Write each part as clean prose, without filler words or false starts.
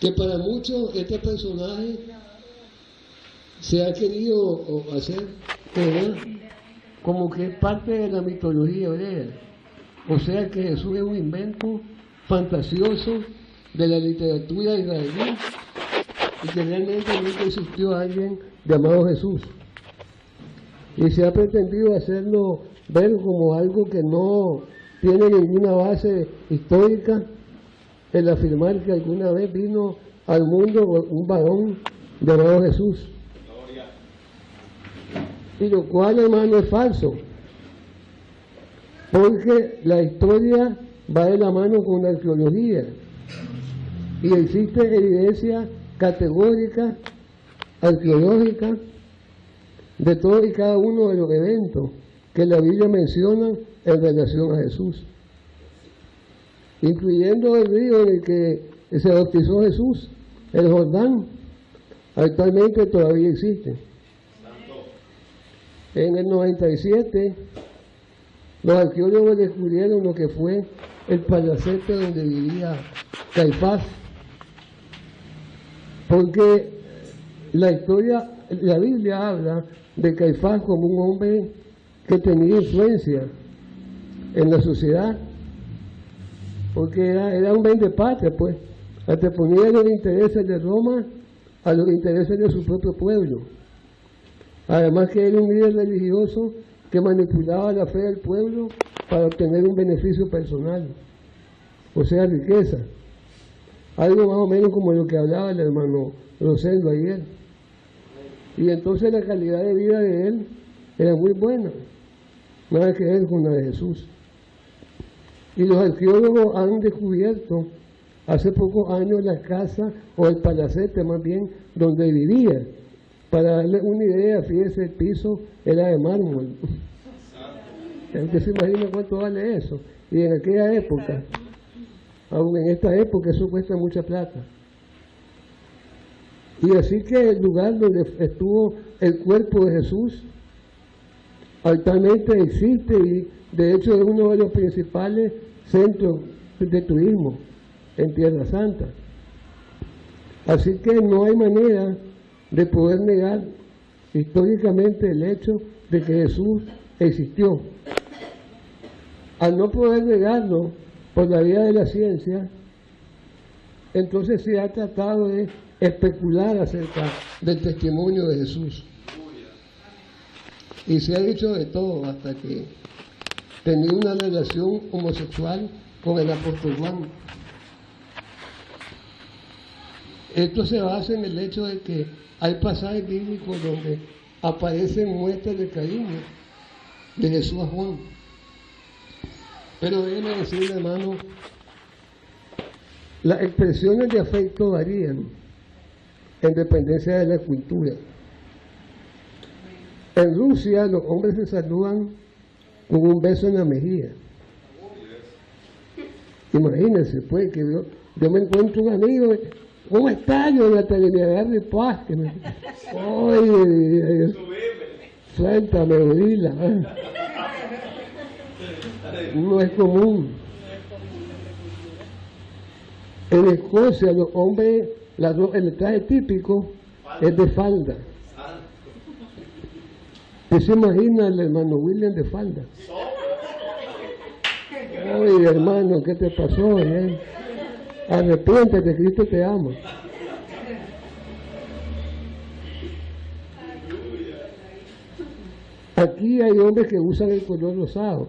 que para muchos este personaje se ha querido hacer como que es parte de la mitología hebrea. O sea que Jesús es un invento fantasioso de la literatura israelí y que realmente nunca existió alguien llamado Jesús. Y se ha pretendido hacerlo ver como algo que no tiene ninguna base histórica, el afirmar que alguna vez vino al mundo un varón llamado Jesús. Y lo cual, hermano, es falso, porque la historia va de la mano con la arqueología y existe evidencia categórica, arqueológica, de todos y cada uno de los eventos que la Biblia menciona en relación a Jesús, incluyendo el río en el que se bautizó Jesús, el Jordán. Actualmente todavía existe. En el 97 los arqueólogos descubrieron lo que fue el palacete donde vivía Caifás, porque la Biblia habla de Caifás como un hombre que tenía influencia en la sociedad, porque era un vendepatria, pues, anteponía los intereses de Roma a los intereses de su propio pueblo. Además que era un líder religioso que manipulaba la fe del pueblo para obtener un beneficio personal, o sea, riqueza. Algo más o menos como lo que hablaba el hermano Rosendo ayer. Y entonces la calidad de vida de él era muy buena, nada que ver con la de Jesús. Y los arqueólogos han descubierto hace pocos años la casa, o el palacete más bien, donde vivía. Para darle una idea, fíjese, el piso era de mármol. Usted se imagina cuánto vale eso. Y en aquella época, aún en esta época, eso cuesta mucha plata. Y así que el lugar donde estuvo el cuerpo de Jesús actualmente existe y de hecho es uno de los principales centros de turismo en Tierra Santa. Así que no hay manera de poder negar históricamente el hecho de que Jesús existió. Al no poder negarlo por la vía de la ciencia, entonces se ha tratado de especular acerca del testimonio de Jesús. Y se ha dicho de todo, hasta que tenía una relación homosexual con el apóstol Juan. Esto se basa en el hecho de que hay pasajes bíblicos donde aparecen muestras de cariño de Jesús a Juan. Pero déjenme decirle, hermano, las expresiones de afecto varían en dependencia de la cultura. En Rusia los hombres se saludan con un beso en la mejilla. Imagínense, pues, que yo me encuentro un amigo, ¿cómo está, Jonathan? Me agarre paz. Oye, suéltame, odila. No es común. En Escocia los hombres, el traje típico es de falda. ¿Usted se imagina el hermano William de falda? Oye, hermano, ¿qué te pasó? Arrepiéntete, Cristo te ama. Aquí hay hombres que usan el color rosado.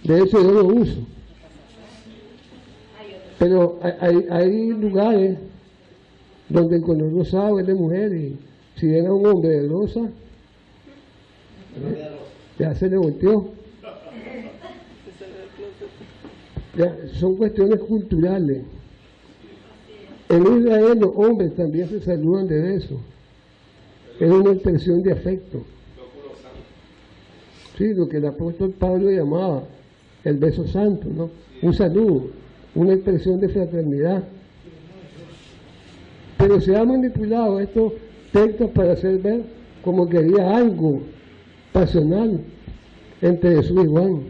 De hecho, yo lo uso. Pero hay lugares donde el color rosado es de mujer y si era un hombre de rosa, ya se le volteó. Ya, son cuestiones culturales. En Israel los hombres también se saludan de beso. Es una expresión de afecto. Sí, lo que el apóstol Pablo llamaba el beso santo, ¿no? Un saludo, una expresión de fraternidad. Pero se ha manipulado estos textos para hacer ver como que había algo pasional entre Jesús y Juan.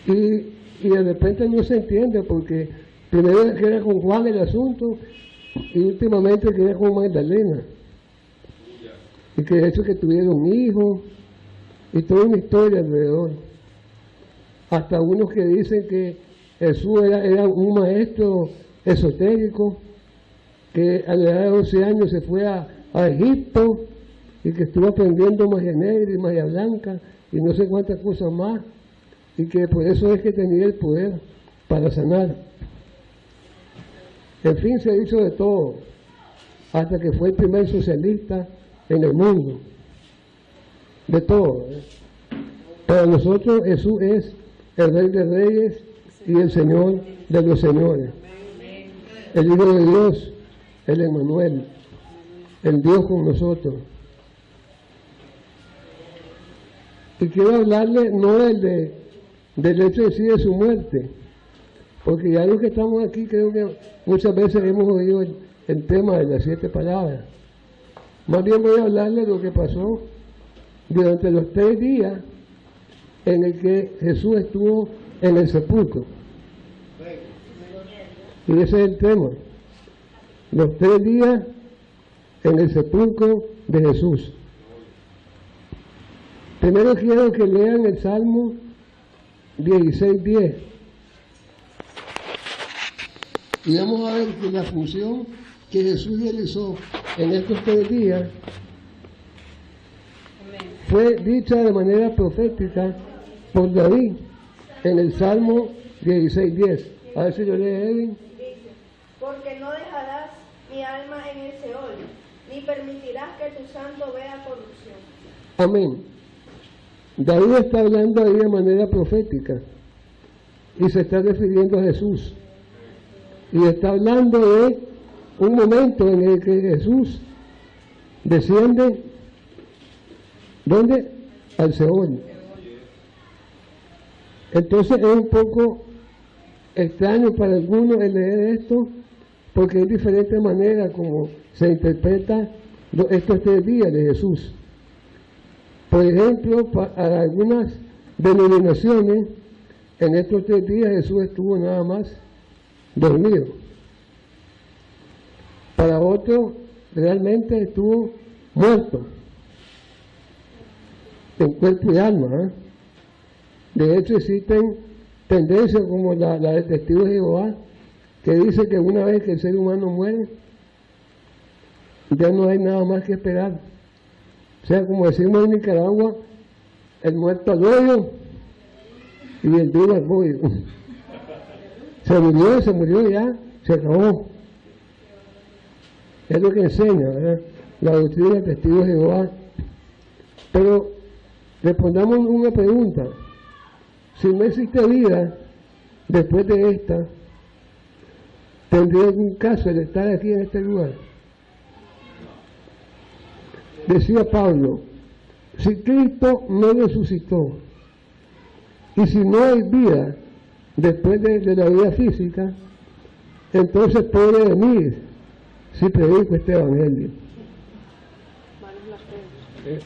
Y de repente no se entiende porque Primero que era con Juan el asunto, y últimamente que era con Magdalena. Y que de hecho que tuvieron un hijo, y toda una historia alrededor. Hasta unos que dicen que Jesús era un maestro esotérico, que a la edad de 12 años se fue a Egipto, y que estuvo aprendiendo magia negra y magia blanca, y no sé cuántas cosas más, y que por eso es que tenía el poder para sanar. En fin, se hizo de todo, hasta que fue el primer socialista en el mundo. De todo. Para nosotros Jesús es el Rey de Reyes y el Señor de los Señores. El Hijo de Dios, el Emmanuel, el Dios con nosotros. Y quiero hablarle no del hecho de sí de su muerte, porque ya los que estamos aquí creo que muchas veces hemos oído el tema de las 7 palabras. Más bien voy a hablarle de lo que pasó durante los 3 días en el que Jesús estuvo en el sepulcro. Y ese es el tema. Los 3 días en el sepulcro de Jesús. Primero quiero que lean el Salmo 16:10. Y vamos a ver que la función que Jesús realizó en estos 3 días fue dicha de manera profética por David en el Salmo 16:10. A ver si lo lee Edwin. Dice, porque no dejarás mi alma en el Seol, ni permitirás que tu santo vea corrupción. Amén. David está hablando ahí de manera profética y se está refiriendo a Jesús. Y está hablando de un momento en el que Jesús desciende, ¿dónde? Al Seol. Entonces es un poco extraño para algunos el leer esto, porque hay diferentes maneras como se interpreta estos 3 días de Jesús. Por ejemplo, para algunas denominaciones, en estos 3 días Jesús estuvo nada más dormido. Para otros, realmente estuvo muerto, en cuerpo y alma. De hecho, existen tendencias como la de Testigos de Jehová, que dice que una vez que el ser humano muere, ya no hay nada más que esperar. O sea, como decimos en Nicaragua, el muerto al hoyo y el vivo al bollo. Se murió ya, se acabó. Es lo que enseña, ¿verdad?, la doctrina de Testigos de Jehová. Pero respondamos una pregunta. Si no existe vida después de esta, ¿tendría algún caso el estar aquí en este lugar? Decía Pablo, si Cristo no resucitó, y si no hay vida después de la vida física, entonces pobre de mí si predico este evangelio.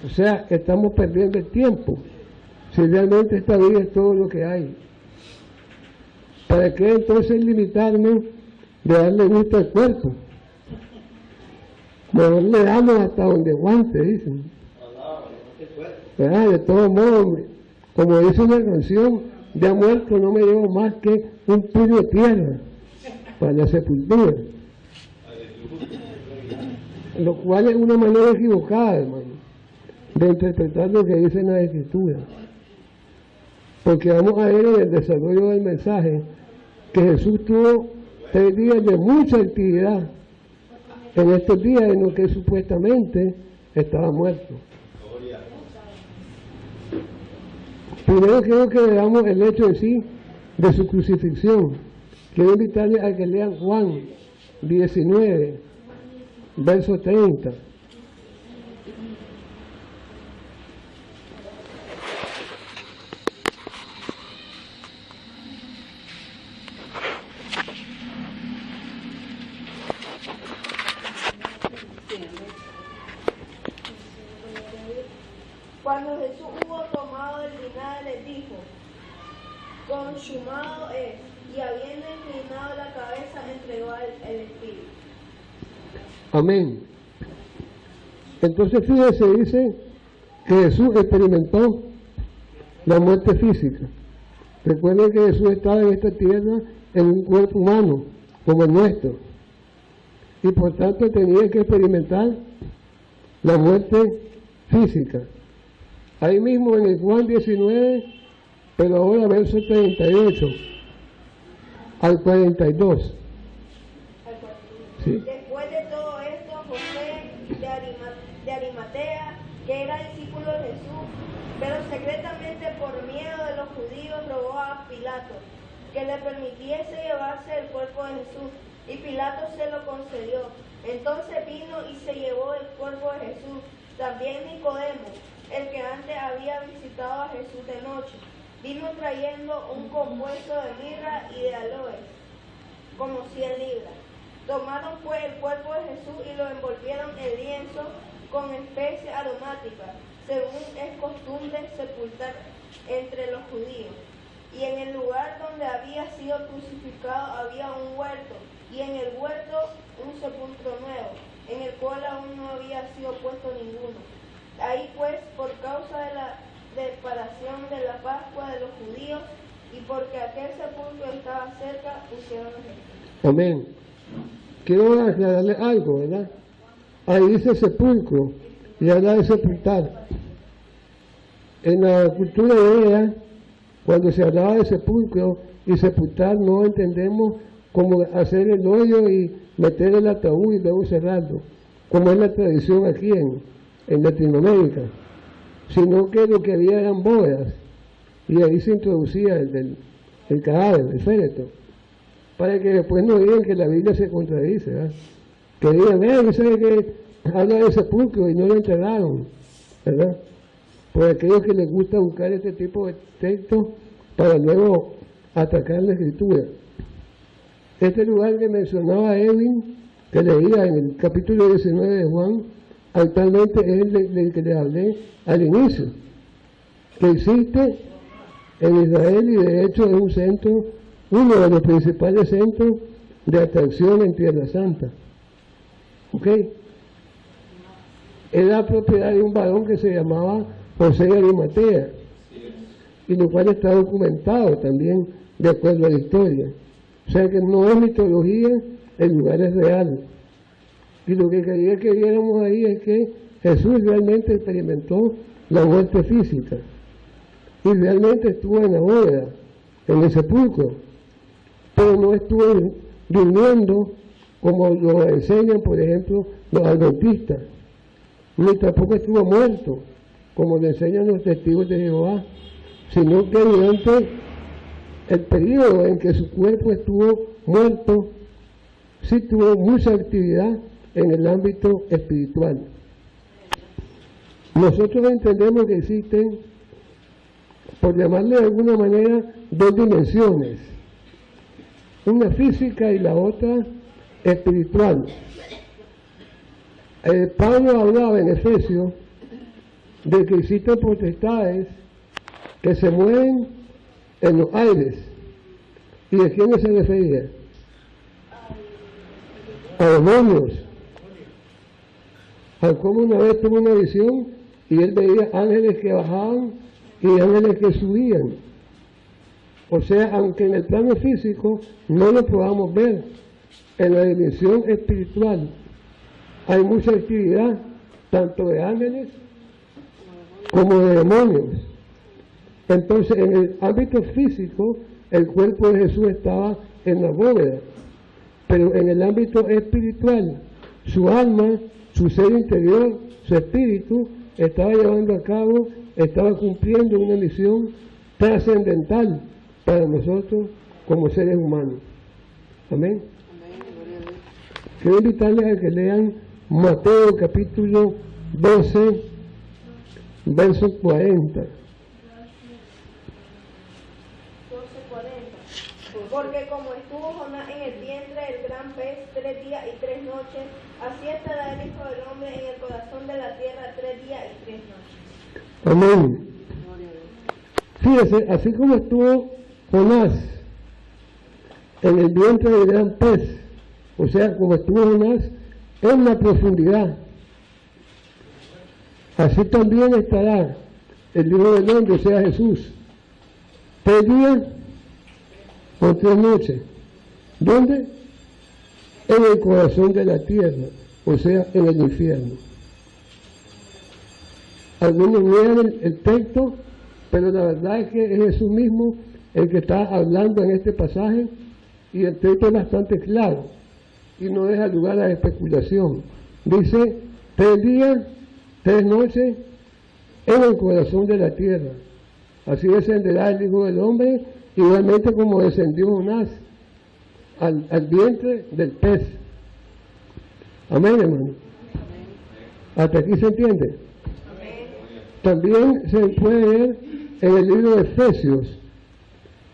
O sea, estamos perdiendo el tiempo. Si realmente esta vida es todo lo que hay, ¿para qué entonces limitarnos de darle gusto al cuerpo? Mejor le damos hasta donde aguante, dicen. De todos modos, como dice una canción, ya muerto no me llevo más que un puño de tierra para la sepultura. Lo cual es una manera equivocada, hermano, de interpretar lo que dicen las Escrituras. Porque vamos a ver en el desarrollo del mensaje que Jesús tuvo 3 días de mucha actividad en estos días en los que supuestamente estaba muerto. Primero quiero que veamos el hecho en sí de su crucifixión. Quiero invitarles a que lean Juan 19, verso 30. Cuando Jesús hubo tomado el vinagre, les dijo, consumado es, y habiendo inclinado la cabeza, Amén. Entonces fíjese, dice que Jesús experimentó la muerte física. Recuerden que Jesús estaba en esta tierra en un cuerpo humano, como el nuestro. Y por tanto tenía que experimentar la muerte física. Ahí mismo en el Juan 19, pero ahora verso 38 al 42. ¿Sí? Después de todo esto, José de Arimatea, que era discípulo de Jesús, pero secretamente por miedo de los judíos, rogó a Pilato que le permitiese llevarse el cuerpo de Jesús, y Pilato se lo concedió. Entonces vino y se llevó el cuerpo de Jesús. También Nicodemo, el que antes había visitado a Jesús de noche, vino trayendo un compuesto de mirra y de aloes, como 100 libras. Tomaron pues el cuerpo de Jesús y lo envolvieron en lienzo con especies aromáticas, según es costumbre sepultar entre los judíos. Y en el lugar donde había sido crucificado había un huerto, y en el huerto un sepulcro nuevo, en el cual aún no había sido puesto ninguno. Ahí pues, por causa de la preparación de la Pascua de los judíos, y porque aquel sepulcro estaba cerca, pusieron a Jesús. Amén. Quiero aclararle algo, ¿verdad? Ahí dice sepulcro, y habla de sepultar. En la cultura hebrea, cuando se hablaba de sepulcro y sepultar, no entendemos como hacer el hoyo y meter el ataúd y luego cerrarlo, como es la tradición aquí en Latinoamérica, sino que lo que había eran bóvedas, y ahí se introducía el cadáver, el féretro, para que después no digan que la Biblia se contradice, ¿verdad? Que digan, ¿sabe que habla de sepulcro y no lo enterraron? ¿Verdad? Por aquellos que les gusta buscar este tipo de textos para luego atacar la Escritura. Este lugar que mencionaba Edwin, que leía en el capítulo 19 de Juan, actualmente es el del que les hablé al inicio, que existe en Israel y de hecho es un centro, uno de los principales centros de atracción en Tierra Santa. ¿Ok? Era propiedad de un varón que se llamaba José de Arimatea, y lo cual está documentado también de acuerdo a la historia. O sea que no es mitología, el lugar es real. Y lo que quería que viéramos ahí es que Jesús realmente experimentó la muerte física. Y realmente estuvo en la bóveda, en el sepulcro. Pero no estuvo durmiendo como lo enseñan, por ejemplo, los adventistas. Ni tampoco estuvo muerto, como le enseñan los testigos de Jehová, sino que durante el periodo en que su cuerpo estuvo muerto, sí tuvo mucha actividad en el ámbito espiritual. Nosotros entendemos que existen, por llamarle de alguna manera, dos dimensiones, una física y la otra espiritual. Pablo hablaba en Efesios de que existen potestades que se mueven en los aires. ¿Y de quiénes se refería? A demonios. Como una vez tuvo una visión y él veía ángeles que bajaban y ángeles que subían. O sea, aunque en el plano físico no lo podamos ver, en la dimensión espiritual hay mucha actividad, tanto de ángeles como de demonios. Entonces, en el ámbito físico, el cuerpo de Jesús estaba en la bóveda, pero en el ámbito espiritual, su alma, su ser interior, su espíritu, estaba llevando a cabo, estaba cumpliendo una misión trascendental para nosotros como seres humanos. Amén. Quiero invitarles a que lean Mateo capítulo 12, verso 40. Porque como estuvo Jonás en el vientre del gran pez 3 días y 3 noches, así estará el Hijo del Hombre en el corazón de la tierra 3 días y 3 noches. Amén. Fíjese, así como estuvo Jonás en el vientre del gran pez, o sea, como estuvo Jonás en la profundidad. Así también estará el Hijo del Hombre, o sea Jesús, 3 días o 3 noches. ¿Dónde? En el corazón de la tierra, o sea, en el infierno. Algunos leen el texto, pero la verdad es que es Jesús mismo el que está hablando en este pasaje, y el texto es bastante claro y no deja lugar a especulación. Dice 3 días, 3 noches en el corazón de la tierra. Así descenderá el Hijo del Hombre, igualmente como descendió Jonás al vientre del pez. Amén, hermano. ¿Hasta aquí se entiende? También se puede ver en el libro de Efesios,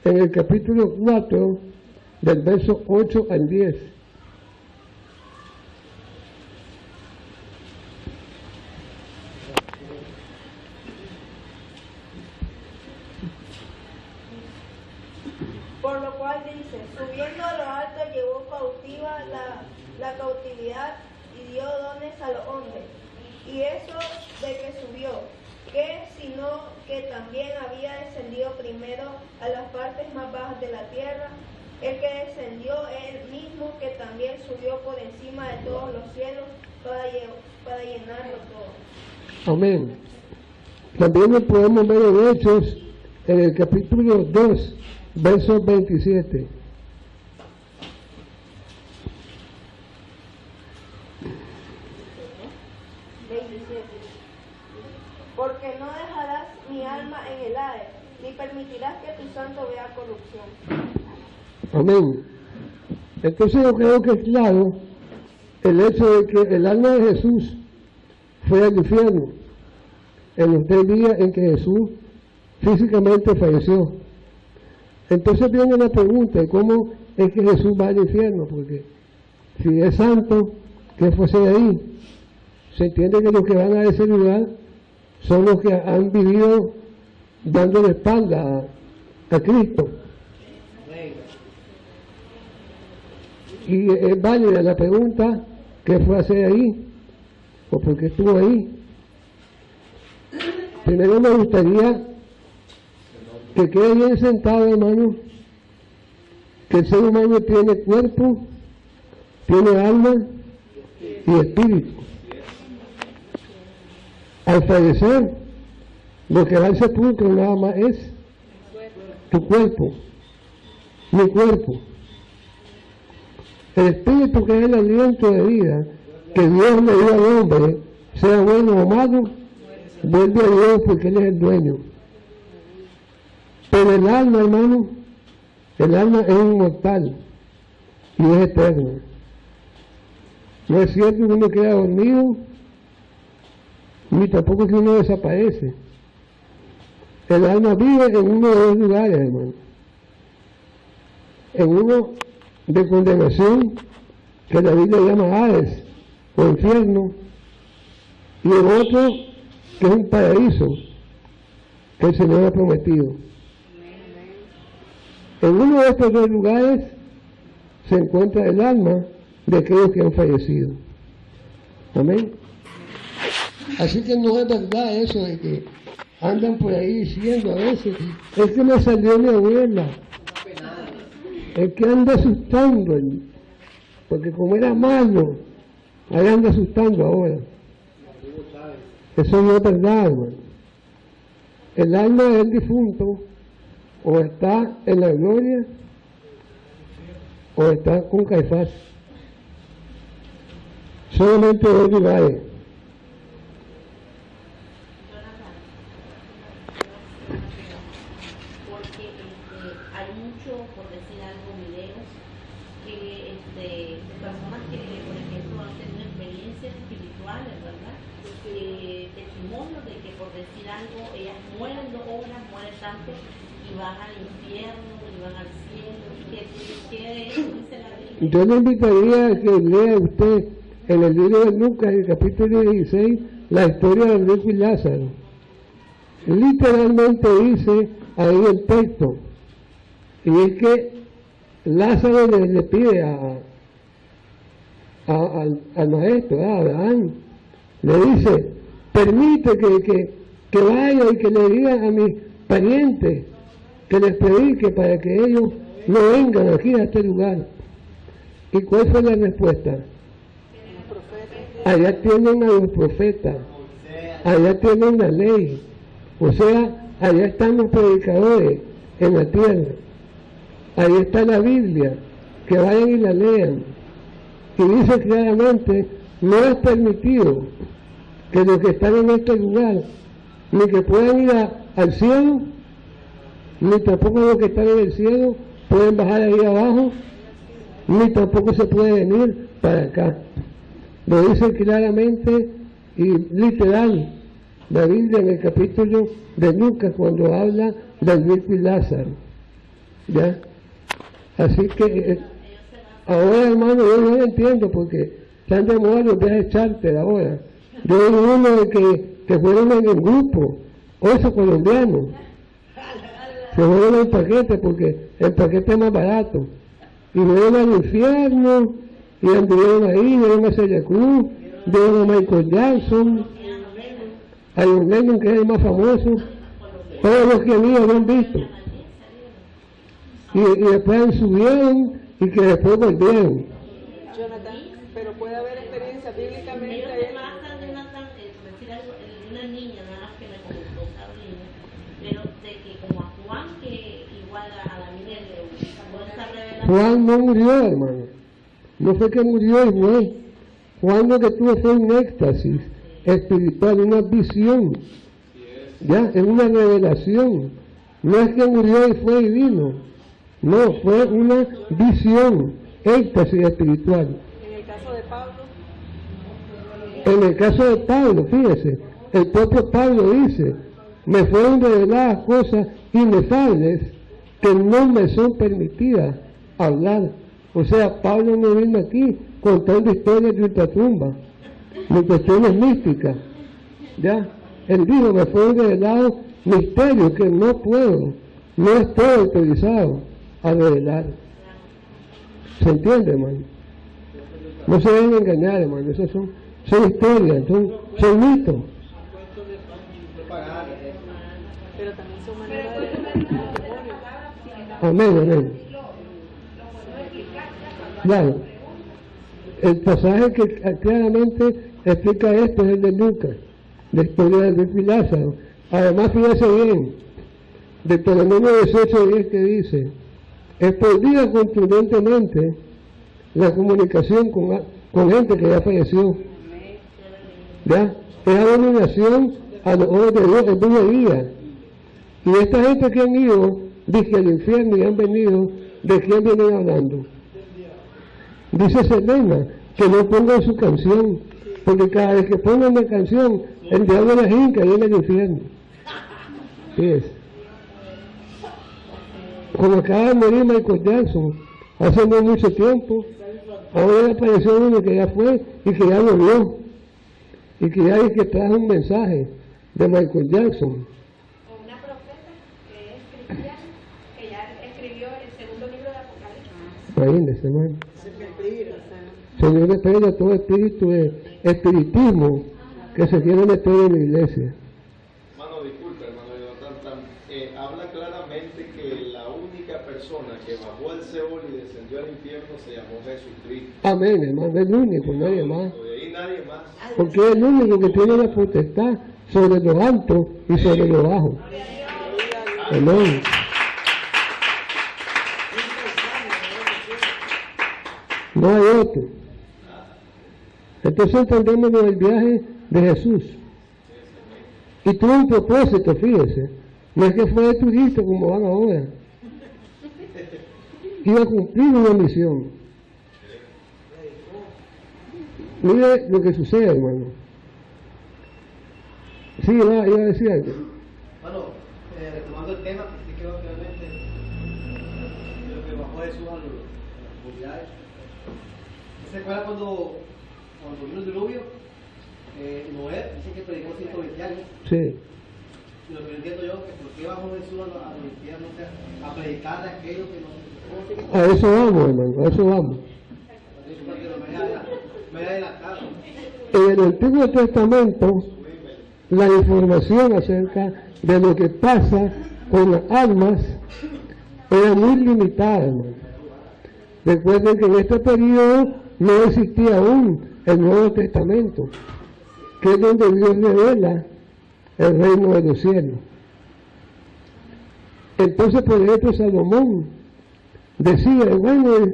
en el capítulo 4, del verso 8 al 10. Por lo cual dice, subiendo a lo alto llevó cautiva la cautividad y dio dones a los hombres. Y eso de que subió, que sino que también había descendido primero a las partes más bajas de la tierra, el que descendió es el mismo que también subió por encima de todos los cielos para llenarlo todo. Amén. También lo podemos ver en Hechos, en el capítulo 2, verso 27. Porque no dejarás mi alma en el Hades, ni permitirás que tu santo vea corrupción. Amén. Entonces yo creo que es claro el hecho de que el alma de Jesús fue al infierno en los 3 días en que Jesús físicamente falleció. Entonces viene la pregunta de cómo es que Jesús va al infierno, porque si es santo, ¿qué fue hacer ahí? Se entiende que los que van a ese lugar son los que han vivido dando la espalda a Cristo. Y es válida la pregunta, ¿qué fue a hacer ahí? ¿O por qué estuvo ahí? Primero me gustaría que quede bien sentado, hermano, que el ser humano tiene cuerpo, tiene alma y espíritu. Al fallecer, lo que va al sepulcro nada más es tu cuerpo, mi cuerpo. El espíritu, que es el aliento de vida que Dios le dio al hombre, sea bueno o malo, vuelve a Dios porque Él es el dueño. Pero el alma, hermano, el alma es inmortal y es eterna. No es cierto que uno queda dormido, ni tampoco que uno desaparece. El alma vive en uno de 2 lugares, hermano. En uno de condenación, que la Biblia llama Hades, o infierno, y en otro que es un paraíso, que el Señor ha prometido. En uno de estos 2 lugares se encuentra el alma de aquellos que han fallecido. Amén. Así que no es verdad eso de que andan por ahí diciendo a veces, es que me salió mi abuela. El que anda asustando, porque como era malo, ahí anda asustando ahora. Eso no es verdad, hermano. El alma del difunto o está en la gloria o está con Caifás. Solamente 2 lugares. Hay mucho, por decir algo, videos que personas que, por ejemplo, han tenido experiencias espirituales, ¿verdad? Testimonios de que, por decir algo, ellas mueren 2 horas, mueren tanto y van al infierno, y van al cielo. ¿Qué de eso dice la Biblia? Yo le invitaría a que lea usted en el libro de Lucas, en el capítulo 16, la historia del rico y Lázaro. Literalmente dice ahí el texto, y es que Lázaro le pide al maestro, a Abraham. Le dice, permite que vaya y que le diga a mis parientes, que les predique para que ellos no vengan aquí a este lugar. ¿Y cuál fue la respuesta? Allá tienen a los profetas, allá tienen la ley, o sea, allá están los predicadores en la tierra, ahí está la Biblia, que vayan y la lean. Y dice claramente, no es permitido que los que están en este lugar, ni que puedan ir al cielo, ni tampoco los que están en el cielo pueden bajar ahí abajo, ni tampoco se puede venir para acá. Lo dice claramente y literal la Biblia en el capítulo de Lucas cuando habla del rico y Lázaro. ¿Ya? Así que ahora, hermano, yo no lo entiendo porque están de moda los viajes charter ahora. Yo vi uno que fueron en el grupo, 8 colombianos. Se fueron en paquete porque el paquete es más barato. Y fueron al infierno, y anduvieron ahí, vieron a Celia Cruz, vieron a Michael Jackson, a John Lennon, que es el más famoso. Todos los que habían visto. Y después subieron y que después volvieron. Jonathan, pero puede haber experiencia bíblicamente. Ellos te pasan de decir algo, una niña nada más que me comentó Carolina, pero de que como a Juan, que igual a la Miguel con esa revelación. Juan no murió, hermano. No fue que murió y fue. Juan lo que tuvo fue un éxtasis espiritual, una visión. Ya, es una revelación. No es que murió y fue divino. No, fue una visión, éxtasis espiritual. En el caso de Pablo. En el caso de Pablo, fíjese, el propio Pablo dice, me fueron reveladas cosas inefables que no me son permitidas hablar. O sea, Pablo no vino aquí contando historias de ultratumba, ni cuestiones místicas. ¿Ya? Él dijo, me fueron revelados misterios que no puedo, no estoy autorizado a revelar. ¿Se entiende, hermano? No se deben engañar, hermano, esas son historias, son mitos. Pero también son maneras de testimonio. Amén, amén. Claro, el pasaje que claramente explica esto es el de Lucas, la historia del rico y Lázaro. Además, fíjese bien, Deuteronomio 18:10 que dice, es prohibida contundentemente la comunicación con gente que ya falleció. ¿Ya? Es abominación a los ojos de Dios, es brujería. Y esta gente que han ido, dice al infierno y han venido, ¿de quién vienen hablando? Dice Selena que no pongan su canción, porque cada vez que pongan la canción, el diablo la hinca y en el infierno. Fíjese. Como acaba de morir Michael Jackson, hace no mucho tiempo, ahora apareció uno que ya fue y que ya volvió, y que ya que trajo un mensaje de Michael Jackson. O una profeta que es cristiana, que ya escribió el segundo libro de Apocalipsis. Imagínese, hermano. Señor, espera todo espíritu de espiritismo que se quiere meter en la iglesia. Hermano, disculpe, hermano Jonathan, habla claramente que la única persona que bajó al Seol y descendió al infierno se llamó Jesucristo. Amén, hermano, es el único, nadie más. De ahí nadie más. Porque es el único que tiene la potestad sobre lo alto y sobre lo bajo. Amén. No hay otro. Entonces entendemos lo del viaje de Jesús. Y tuvo un propósito, fíjese. No es que fue de turista como van ahora. Iba a cumplir una misión. Mire lo que sucede, hermano. Sí, iba a decir algo. Bueno, retomando el tema, que sí quedó claramente de lo que bajó Jesús a las comunidades. ¿Se acuerdan cuando vino el diluvio? Noé dice que predicó 120 años. Sí. Y lo que entiendo yo, que por qué bajó Jesús a los infiernos, o sea, a predicarle a aquellos que no. A eso vamos, hermano, a eso vamos. En el Antiguo Testamento, la información acerca de lo que pasa con las almas era muy limitada, hermano. Recuerden que en este periodo no existía aún el Nuevo Testamento, que es donde Dios revela el reino de los cielos. Entonces, por ejemplo, Salomón decía, bueno,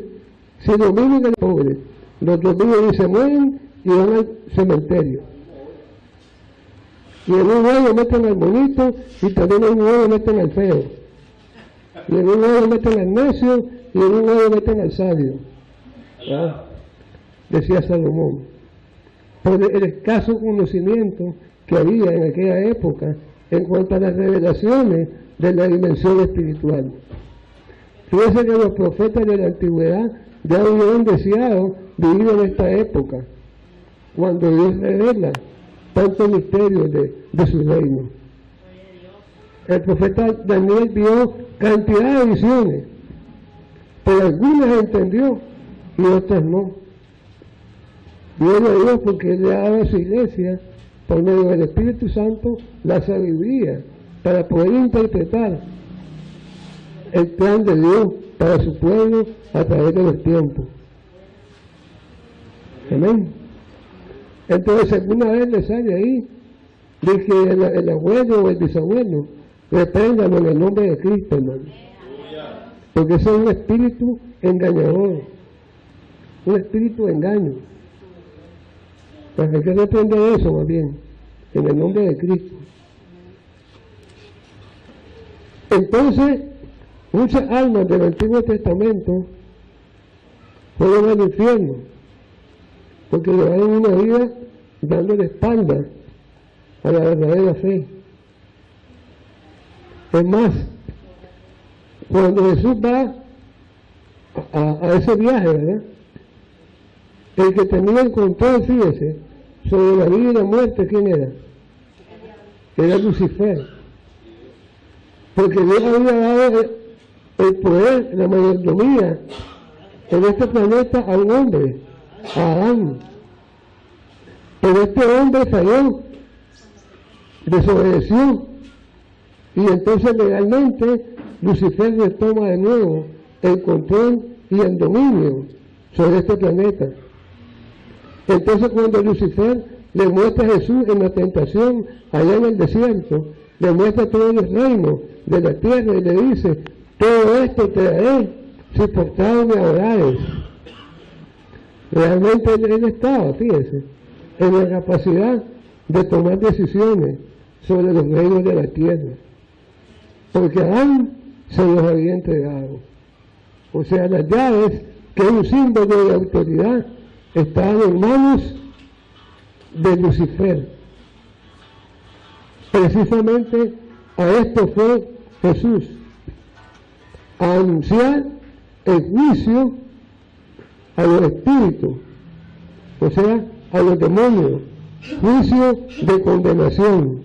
si dominan al pobre, los dominios y se mueren y van al cementerio. Y en un hoyo meten al bonito y también en un hoyo meten al feo. Y en un hoyo meten al necio y en un hoyo meten al sabio. ¿Ah? Decía Salomón. Por el escaso conocimiento que había en aquella época en cuanto a las revelaciones de la dimensión espiritual. Fíjense que los profetas de la antigüedad ya hubieran deseado vivir en esta época, cuando Dios revela tantos misterios de su reino. El profeta Daniel vio cantidad de visiones, pero algunas entendió y otras no. Gloria a Dios, porque Él le ha dado a su iglesia, por medio del Espíritu Santo, la sabiduría para poder interpretar el plan de Dios para su pueblo a través de los tiempos. Amén. Entonces, alguna vez le sale ahí, de que el abuelo o el bisabuelo reprendan en el nombre de Cristo, hermano. Porque eso es un espíritu engañador, un espíritu de engaño. Pues hay que reprender eso más bien, en el nombre de Cristo. Entonces, muchas almas del Antiguo Testamento fueron al infierno, porque llevaron una vida dándole espalda a la verdadera fe. Es más, cuando Jesús va a ese viaje, ¿verdad?, el que tenía el control, fíjese, sobre la vida y la muerte, ¿quién era? Era Lucifer. Porque Dios había dado el poder, la mayordomía en este planeta a un hombre, a Adán. Pero este hombre falló, desobedeció, y entonces legalmente Lucifer retoma de nuevo el control y el dominio sobre este planeta. Entonces, cuando Lucifer le muestra a Jesús en la tentación allá en el desierto, le muestra todos los reinos de la tierra y le dice: todo esto te daré si por tanto me adorares. Realmente él estaba, fíjese, en la capacidad de tomar decisiones sobre los reinos de la tierra, porque Adán se los había entregado. O sea, las llaves, que es un símbolo de autoridad, estaban en manos de Lucifer. Precisamente a esto fue Jesús, a anunciar el juicio a los espíritus, o sea, a los demonios, juicio de condenación.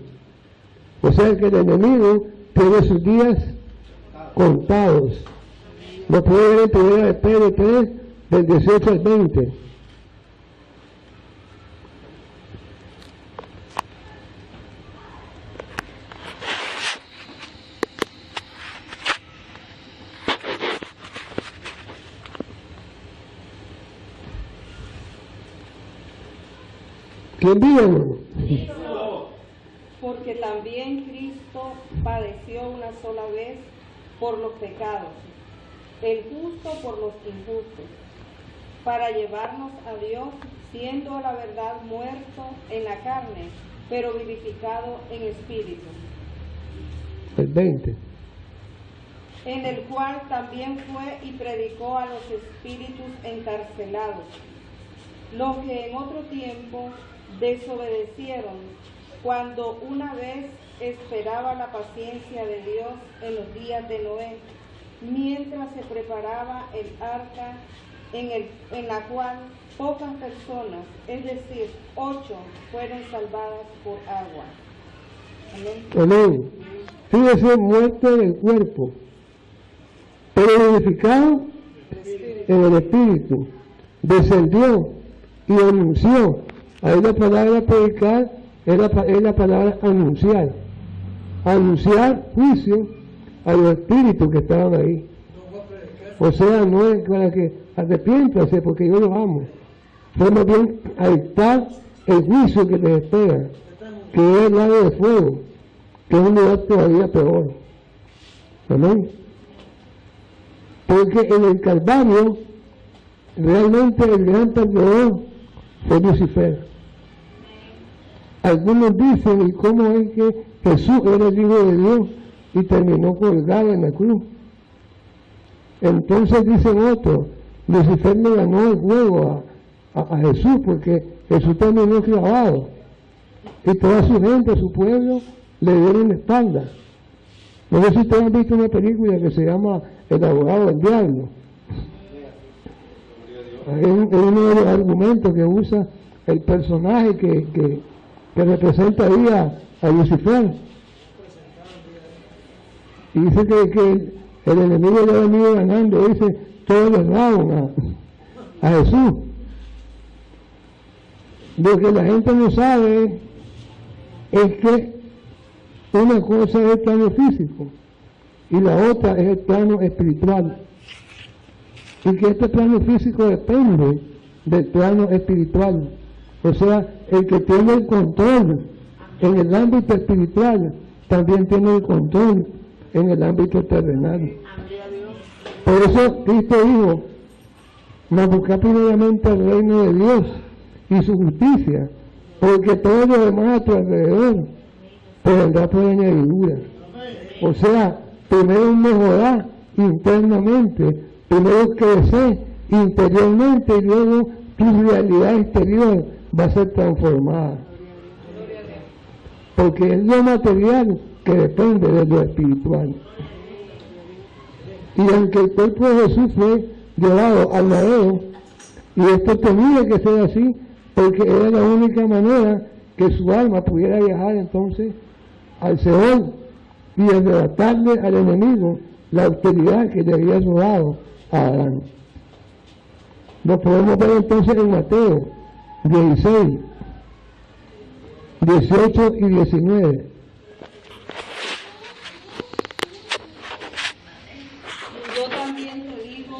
O sea que el enemigo tiene sus días contados. Lo puede ver en primera de Pedro 3, del 18 al 20. ¿Quién vive, hermano? Porque también Cristo padeció una sola vez por los pecados, el justo por los injustos, para llevarnos a Dios, siendo la verdad muerto en la carne, pero vivificado en espíritu. El 20. En el cual también fue y predicó a los espíritus encarcelados, los que en otro tiempo desobedecieron, cuando una vez esperaba la paciencia de Dios en los días de Noé, mientras se preparaba el arca, en la cual pocas personas, es decir, 8, fueron salvadas por agua. Amén. Amén. Fíjese, muerto en el cuerpo, pero vivificado en el espíritu. Descendió y anunció Ahí la palabra predicar es la palabra anunciar. Anunciar juicio a los espíritus que estaban ahí. O sea, no es para que arrepiéntase porque yo los amo. Fue más bien a dictar el juicio que les espera, que es el lago de fuego, que es un lugar todavía peor. Amén. Porque en el Calvario, realmente el gran perdedor fue Lucifer. Algunos dicen, ¿y cómo es que Jesús era el Hijo de Dios y terminó colgado en la cruz? Entonces dicen otros, Lucifer le ganó el juego a Jesús porque Jesús terminó clavado y toda su gente, su pueblo, le dieron la espalda. No sé si ustedes han visto una película que se llama El abogado del diablo. Es uno de los argumentos que usa el personaje que representa ahí a Lucifer. Y dice que el enemigo le ha venido ganando, dice, todos los rounds a Jesús. Lo que la gente no sabe es que una cosa es el plano físico y la otra es el plano espiritual. Y que este plano físico depende del plano espiritual. O sea, el que tiene el control en el ámbito espiritual también tiene el control en el ámbito terrenal. Por eso Cristo dijo, mas buscad primeramente el reino de Dios y su justicia, porque todo lo demás a tu alrededor te vendrá por añadidura. O sea, primero mejorar internamente, primero crecer interiormente y luego tu realidad exterior va a ser transformada. Porque es lo material que depende de lo espiritual. Y aunque el cuerpo de Jesús fue llevado al madero, y esto tenía que ser así, porque era la única manera que su alma pudiera viajar entonces al Seol y arrebatarle al enemigo la autoridad que le había robado a Adán. Lo podemos ver entonces en Mateo 16, 18 y 19. Yo también te digo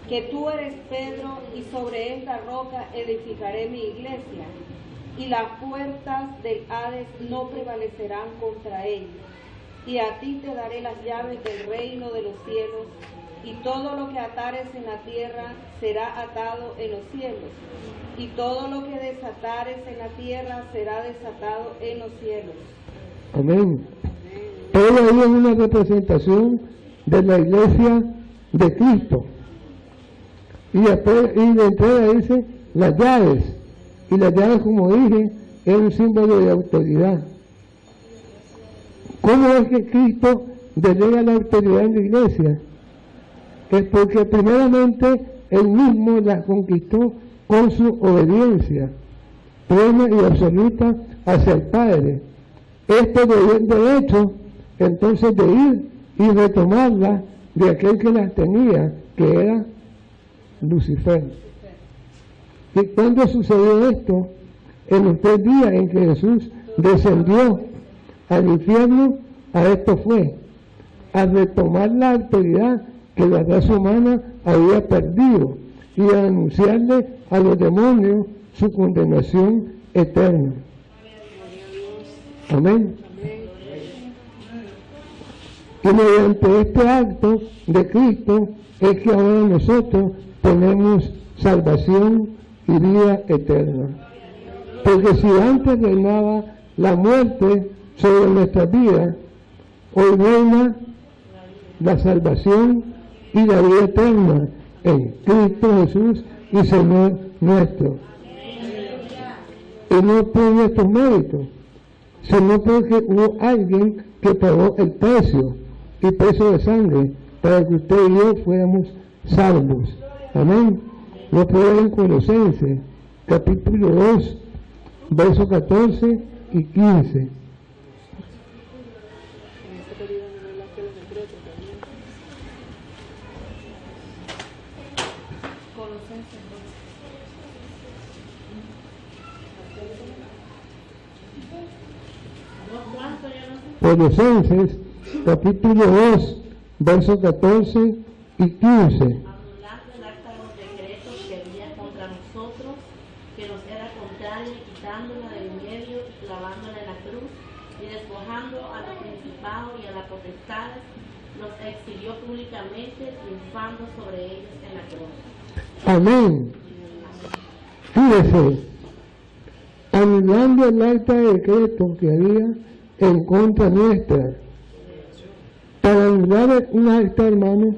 que tú eres Pedro y sobre esta roca edificaré mi iglesia y las puertas del Hades no prevalecerán contra ella. Y a ti te daré las llaves del reino de los cielos, y todo lo que atares en la tierra será atado en los cielos, y todo lo que desatares en la tierra será desatado en los cielos. Amén. Todo ahí es una representación de la iglesia de Cristo. Y después, y de entrada dice las llaves. Y las llaves, como dije, es un símbolo de autoridad. ¿Cómo es que Cristo delega la autoridad en la iglesia? Es porque primeramente Él mismo la conquistó con su obediencia plena y absoluta hacia el Padre. Esto le dio el derecho entonces de ir y retomarla de aquel que las tenía, que era Lucifer. ¿Y cuándo sucedió esto? En los 3 días en que Jesús descendió al infierno, a esto fue, a retomar la autoridad que la raza humana había perdido y a anunciarle a los demonios su condenación eterna. Amén. Y mediante este acto de Cristo es que ahora nosotros tenemos salvación y vida eterna. Porque si antes reinaba la muerte sobre nuestras vidas, hoy reina la salvación y la vida eterna en Cristo Jesús y Señor nuestro. Y no por nuestros méritos, sino porque hubo alguien que pagó el precio y precio de sangre para que usted y yo fuéramos salvos. Amén. Lo puede ver en Colosenses, capítulo 2, versos 14 y 15. Colosenses, capítulo 2, versos 14 y 15. Anulando el acta de los decretos que había contra nosotros, que nos era contraria, quitándola del medio y clavándola en la cruz, y despojando a los principados y a las potestades, los exhibió públicamente, triunfando sobre ellos en la cruz. Amén. Fíjese, anulando el acta de decreto que había en contra nuestra. Para anular un acta, hermano,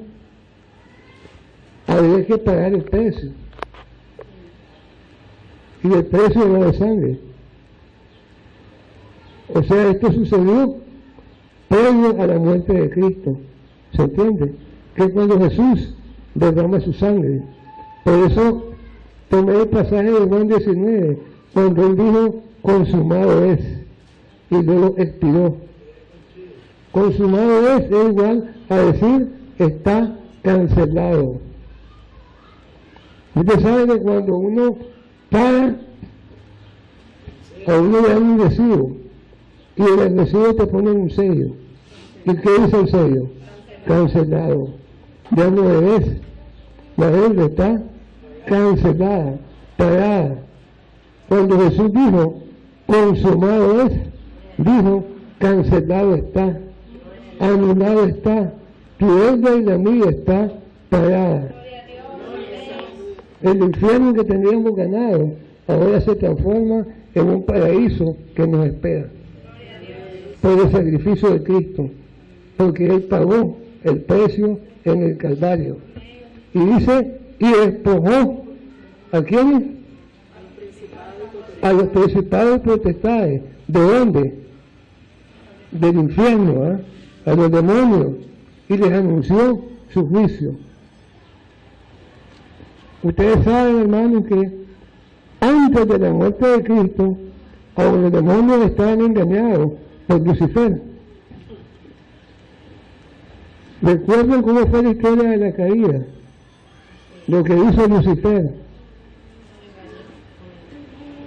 había que pagar el precio. Y el precio era de sangre. O sea, esto sucedió previo a la muerte de Cristo. ¿Se entiende? Que cuando Jesús derrama su sangre. Por eso tomé el pasaje de Juan 19, cuando él dijo, consumado es, y luego expiró. Consumado es igual a decir, está cancelado. Usted sabe que cuando uno paga, a uno le dan un recibo, y en el recibo te ponen un sello. ¿Y qué dice el sello? Cancelado. Ya no debes. La deuda está cancelada, pagada. Cuando Jesús dijo, consumado es, dijo, cancelado está, anulado está, tu deuda y la mía está pagada. El infierno que teníamos ganado ahora se transforma en un paraíso que nos espera por el sacrificio de Cristo, porque Él pagó el precio en el Calvario. Y dice, y despojó ¿a quiénes? A los principados y potestades. ¿De dónde? Del infierno, ¿eh? A los demonios, y les anunció su juicio. Ustedes saben, hermanos, que antes de la muerte de Cristo, aún los demonios estaban engañados por Lucifer. ¿Recuerdan cómo fue la historia de la caída? Lo que hizo Lucifer.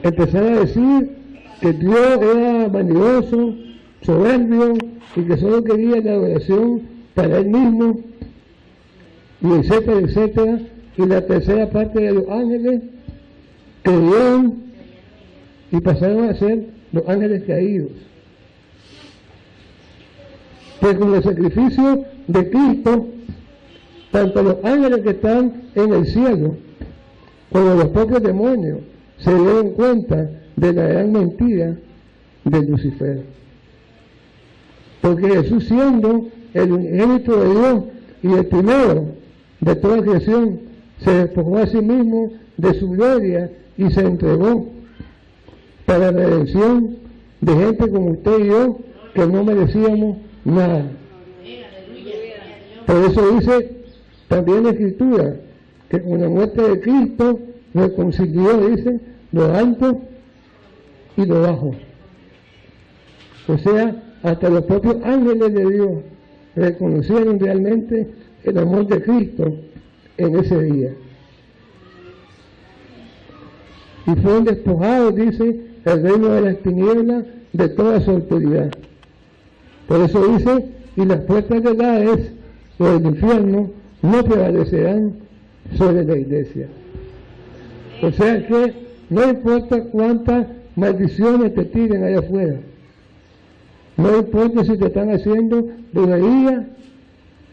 Empezar a decir que Dios era vanidoso, soberbio, y que solo quería la adoración para él mismo, y etcétera, etcétera. Y la tercera parte de los ángeles creyeron y pasaron a ser los ángeles caídos. Pues con el sacrificio de Cristo, tanto los ángeles que están en el cielo como los propios demonios se dieron cuenta de la gran mentira de Lucifer. Porque Jesús, siendo el unigénito de Dios y el primero de toda creación, se despojó a sí mismo de su gloria y se entregó para la redención de gente como usted y yo, que no merecíamos nada. Por eso dice también la Escritura que con la muerte de Cristo reconcilió, dice, lo alto y lo bajo. O sea, hasta los propios ángeles de Dios reconocieron realmente el amor de Cristo en ese día. Y fueron despojados, dice, el reino de las tinieblas de toda su autoridad. Por eso dice, y las puertas del Hades o del infierno no prevalecerán sobre la iglesia. O sea que no importa cuántas maldiciones te tiren allá afuera, no importa si te están haciendo brujería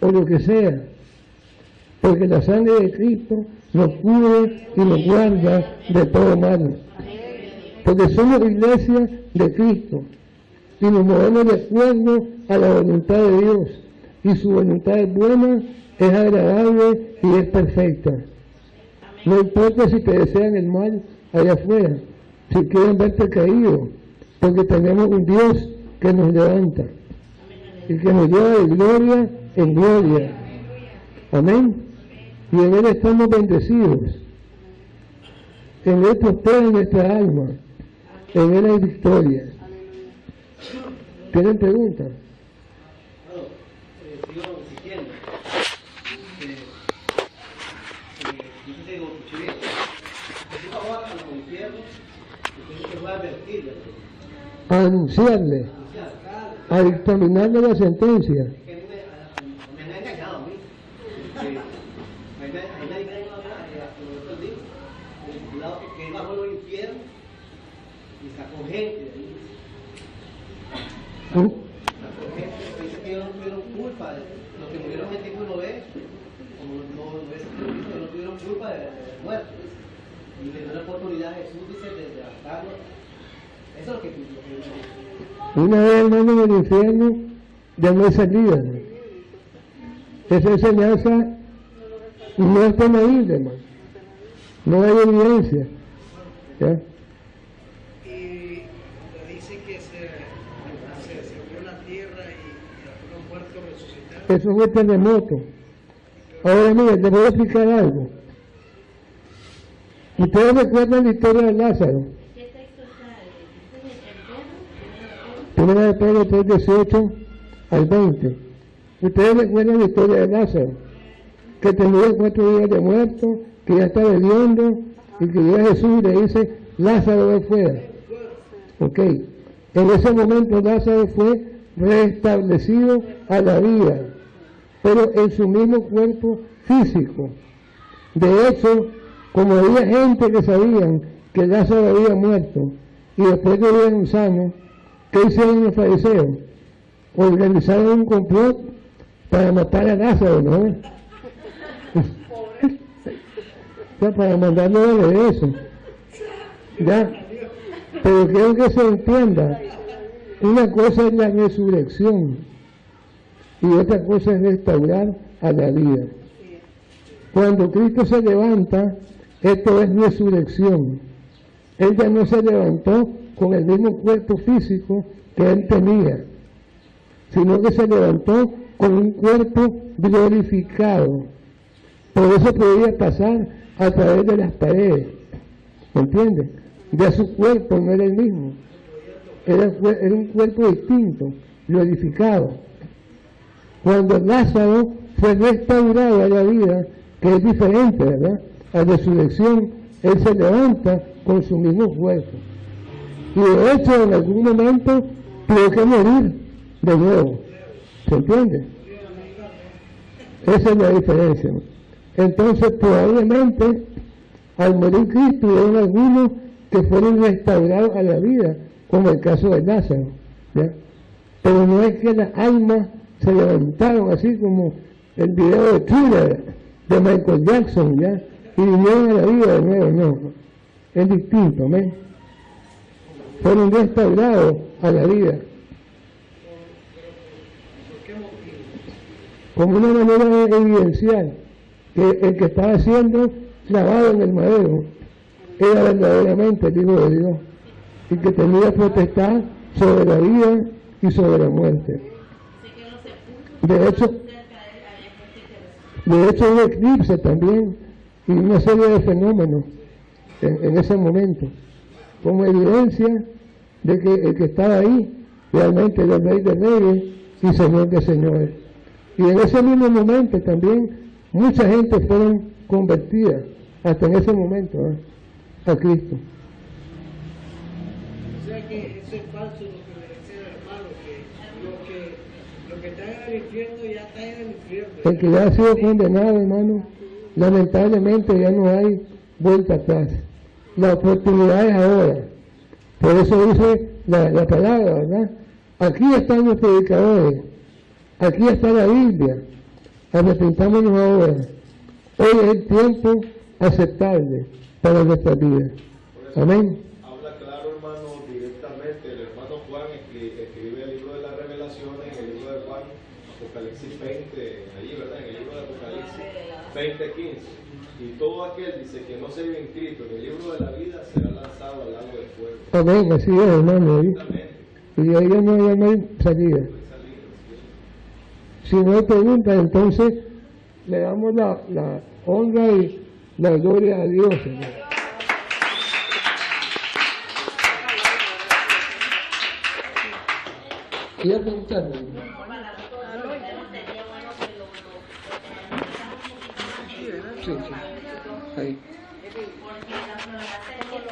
o lo que sea, porque la sangre de Cristo nos cubre y nos guarda de todo mal. Porque somos iglesia de Cristo y nos movemos de acuerdo a la voluntad de Dios, y su voluntad es buena, es agradable y es perfecta. No importa si te desean el mal allá afuera, si quieren verte caído, porque tenemos un Dios que nos levanta y que nos lleva de gloria en gloria. Amén. Y en Él estamos bendecidos. En Él prospera nuestra alma. En Él hay victoria. ¿Tienen preguntas? Sigo insistiendo. Yo te digo, Chivito, si tú vas a los infiernos, que fue a advertirle, a anunciarle, a dictaminarle la sentencia. que me han engañado a mí. Ahí nadie me ha engañado nada, como yo digo, el lado que él bajó los infiernos y sacó gente de ahí. Sacó gente que dice que ellos no tuvieron culpa, los que murieron gente que uno ve, como no ves que no tuvieron culpa de muerte. Y le dio la oportunidad a Jesús, dice, de adaptarlo. Eso es lo que yo Una vez, hermano, en el infierno ya no hay salida, ¿no? Esa enseñanza no está en la Biblia, hermano. No hay evidencia. ¿Ya? Y cuando dice que se abrió la tierra y algunos muertos resucitaron. Eso fue terremoto. Ahora, mira, te voy a explicar algo. ¿Ustedes recuerdan la historia de Lázaro? ¿Qué texto está? Primera de Pedro 3, 18 al 20. ¿Ustedes recuerdan la historia de Lázaro? Que tenía 4 días de muerto, que ya estaba hediondo, y que llega Jesús y le dice, Lázaro, ven fuera. Ok. En ese momento Lázaro fue restablecido a la vida, pero en su mismo cuerpo físico. De hecho, como había gente que sabían que Lázaro había muerto, y después que vieron sano, ¿qué hicieron los fariseos? Organizaron un complot para matar a Lázaro, ¿no? Ya, para mandarlo de eso. Ya. Pero quiero que se entienda, una cosa es la resurrección y otra cosa es restaurar a la vida. Cuando Cristo se levanta, esto es resurrección. Él ya no se levantó con el mismo cuerpo físico que él tenía, sino que se levantó con un cuerpo glorificado. Por eso podía pasar a través de las paredes. ¿Me entiendes? Ya su cuerpo no era el mismo. Era un cuerpo distinto, glorificado. Cuando Lázaro fue restaurado a la vida, que es diferente, ¿verdad? A la resurrección, él se levanta con su mismo cuerpo. Y de hecho, en algún momento, tuvo que morir de nuevo. ¿Se entiende? Esa es la diferencia, ¿no? Entonces, probablemente, al morir Cristo, hubieron algunos que fueron restaurados a la vida, como el caso de Lázaro, ¿ya? Pero no es que las almas se levantaron así como el video de Thriller de Michael Jackson, ¿ya? Y vinieron a la vida de nuevo, no. Es distinto, ¿amén? Fueron restaurados a la vida. Como una manera de evidenciar que el que estaba siendo clavado en el madero era verdaderamente el Hijo de Dios y que tenía potestad sobre la vida y sobre la muerte. De hecho hubo eclipse también y una serie de fenómenos en ese momento, como evidencia de que el que estaba ahí realmente era el Rey de Reyes y Señor de Señores. Y en ese mismo momento también mucha gente fueron convertidas, hasta en ese momento, a Cristo. O sea que eso es falso lo que me decía el hermano, que lo que está en el infierno ya está en el infierno. El que ya ha sido condenado, hermano, lamentablemente ya no hay vuelta atrás. La oportunidad es ahora. Por eso dice la palabra, ¿verdad? Aquí están los predicadores, aquí está la Biblia, arrepentámonos ahora. Hoy es el tiempo aceptable para nuestra vida. Amén. Habla claro, hermano, directamente. El hermano Juan escribe el libro de las Revelaciones, en el libro de Juan, Apocalipsis 20, allí, ¿verdad? En el libro de Apocalipsis 20:15. Y todo aquel, dice, que no se haya inscrito en el libro de la vida será lanzado al lago de fuego. Amén, así es, hermano. Y de ahí no hay salida. Si no hay preguntas, entonces le damos la honra y la gloria a Dios, Señor. ¿Quiere preguntarme? Sí, sí. Ahí. Porque la floración